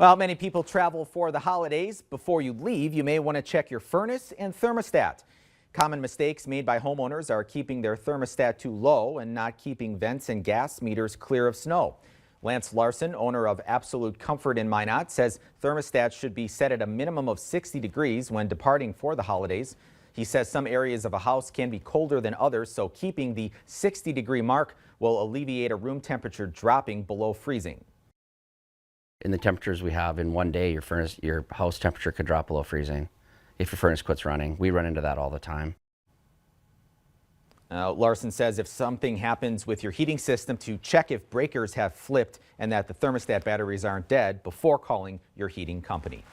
Well, many people travel for the holidays. Before you leave, you may want to check your furnace and thermostat. Common mistakes made by homeowners are keeping their thermostat too low and not keeping vents and gas meters clear of snow. Lance Larson, owner of Absolute Comfort in Minot, says thermostats should be set at a minimum of 60 degrees when departing for the holidays. He says some areas of a house can be colder than others, so keeping the 60-degree mark will alleviate a room temperature dropping below freezing. In the temperatures we have in one day, your house temperature could drop below freezing if your furnace quits running. We run into that all the time. Larson says if something happens with your heating system, to check if breakers have flipped and that the thermostat batteries aren't dead before calling your heating company.